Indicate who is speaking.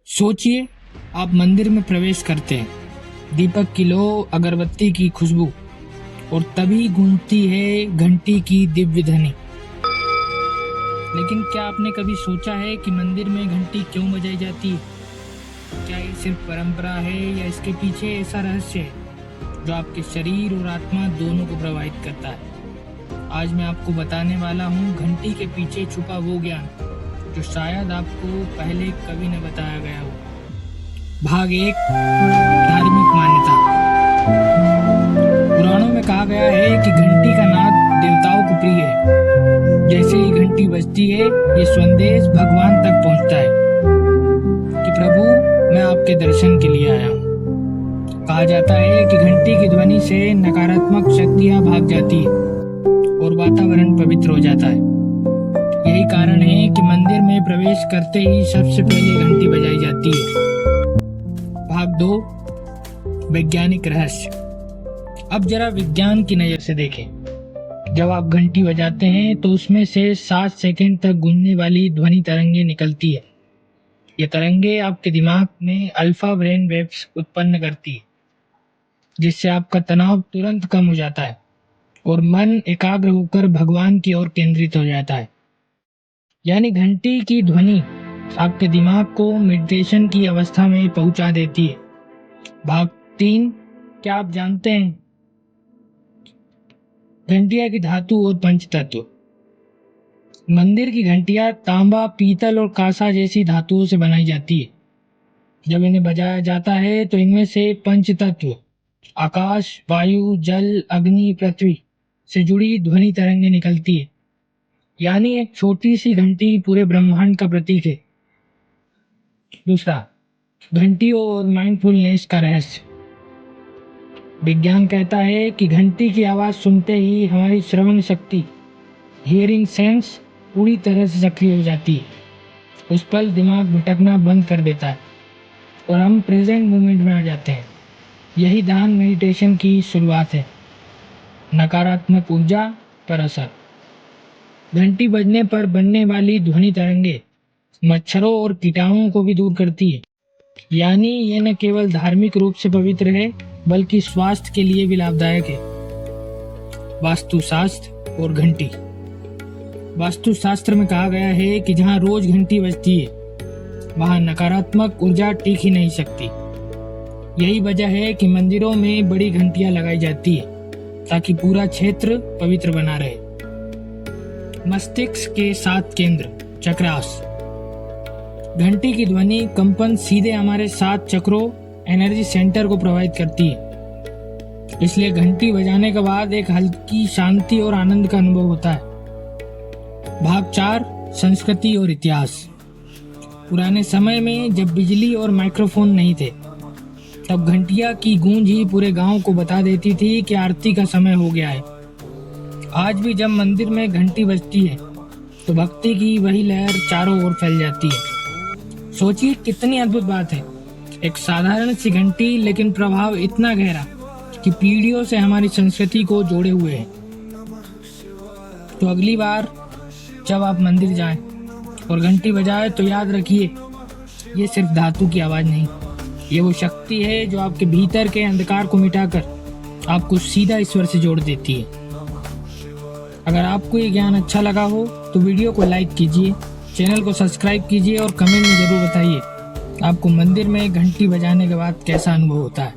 Speaker 1: सोचिए, आप मंदिर में प्रवेश करते हैं, दीपक की लो, अगरबत्ती की खुशबू, और तभी गूंजती है घंटी की दिव्य ध्वनि। लेकिन क्या आपने कभी सोचा है कि मंदिर में घंटी क्यों बजाई जाती है? क्या ये सिर्फ परंपरा है या इसके पीछे ऐसा रहस्य है जो आपके शरीर और आत्मा दोनों को प्रभावित करता है? आज मैं आपको बताने वाला हूँ घंटी के पीछे छुपा वो ज्ञान जो शायद आपको पहले कभी न बताया गया हो। भाग 1, धार्मिक मान्यता। पुराणों में कहा गया है कि घंटी का नाद देवताओं को प्रिय है। जैसे ही घंटी बजती है, ये संदेश भगवान तक पहुंचता है कि प्रभु, मैं आपके दर्शन के लिए आया हूँ। कहा जाता है कि घंटी की ध्वनि से नकारात्मक शक्तियां भाग जाती है और वातावरण पवित्र हो जाता है। यही कारण है कि मंदिर में प्रवेश करते ही सबसे पहले घंटी बजाई जाती है। भाग 2, वैज्ञानिक रहस्य। अब जरा विज्ञान की नजर से देखें। जब आप घंटी बजाते हैं तो उसमें से 7 सेकंड तक गूंजने वाली ध्वनि तरंगे निकलती है। ये तरंगे आपके दिमाग में अल्फा ब्रेन वेव्स उत्पन्न करती है, जिससे आपका तनाव तुरंत कम हो जाता है और मन एकाग्र होकर भगवान की ओर केंद्रित हो जाता है। यानी घंटी की ध्वनि आपके दिमाग को मेडिटेशन की अवस्था में पहुंचा देती है। भाग 3, क्या आप जानते हैं घंटिया की धातु और पंच तत्व? मंदिर की घंटियां तांबा, पीतल और कांसा जैसी धातुओं से बनाई जाती है। जब इन्हें बजाया जाता है तो इनमें से पंच तत्व आकाश, वायु, जल, अग्नि, पृथ्वी से जुड़ी ध्वनि तरंगें निकलती है। यानी एक छोटी सी घंटी पूरे ब्रह्मांड का प्रतीक है। दूसरा, घंटी और माइंडफुलनेस का रहस्य। विज्ञान कहता है कि घंटी की आवाज सुनते ही हमारी श्रवण शक्ति, हियरिंग सेंस, पूरी तरह से सक्रिय हो जाती है। उस पल दिमाग भटकना बंद कर देता है और हम प्रेजेंट मोमेंट में आ जाते हैं। यही ध्यान मेडिटेशन की शुरुआत है। नकारात्मक ऊर्जा पर असर। घंटी बजने पर बनने वाली ध्वनि तरंगे मच्छरों और कीटाणुओं को भी दूर करती है। यानी ये न केवल धार्मिक रूप से पवित्र है, बल्कि स्वास्थ्य के लिए भी लाभदायक है। वास्तुशास्त्र और घंटी। वास्तुशास्त्र में कहा गया है कि जहाँ रोज घंटी बजती है, वहाँ नकारात्मक ऊर्जा टिक ही नहीं सकती। यही वजह है कि मंदिरों में बड़ी घंटियां लगाई जाती है, ताकि पूरा क्षेत्र पवित्र बना रहे। मस्तिष्क के 7 केंद्र, चक्रास। घंटी की ध्वनि कंपन सीधे हमारे 7 चक्रों, एनर्जी सेंटर को प्रभावित करती है। इसलिए घंटी बजाने के बाद एक हल्की शांति और आनंद का अनुभव होता है। भाग 4, संस्कृति और इतिहास। पुराने समय में जब बिजली और माइक्रोफोन नहीं थे, तब घंटिया की गूंज ही पूरे गांव को बता देती थी कि आरती का समय हो गया है। आज भी जब मंदिर में घंटी बजती है तो भक्ति की वही लहर चारों ओर फैल जाती है। सोचिए कितनी अद्भुत बात है। एक साधारण सी घंटी, लेकिन प्रभाव इतना गहरा कि पीढ़ियों से हमारी संस्कृति को जोड़े हुए है। तो अगली बार जब आप मंदिर जाएं और घंटी बजाएं तो याद रखिए, ये सिर्फ धातु की आवाज नहीं, ये वो शक्ति है जो आपके भीतर के अंधकार को मिटाकर आपको सीधा ईश्वर से जोड़ देती है। अगर आपको ये ज्ञान अच्छा लगा हो तो वीडियो को लाइक कीजिए, चैनल को सब्सक्राइब कीजिए और कमेंट में जरूर बताइए आपको मंदिर में घंटी बजाने के बाद कैसा अनुभव होता है।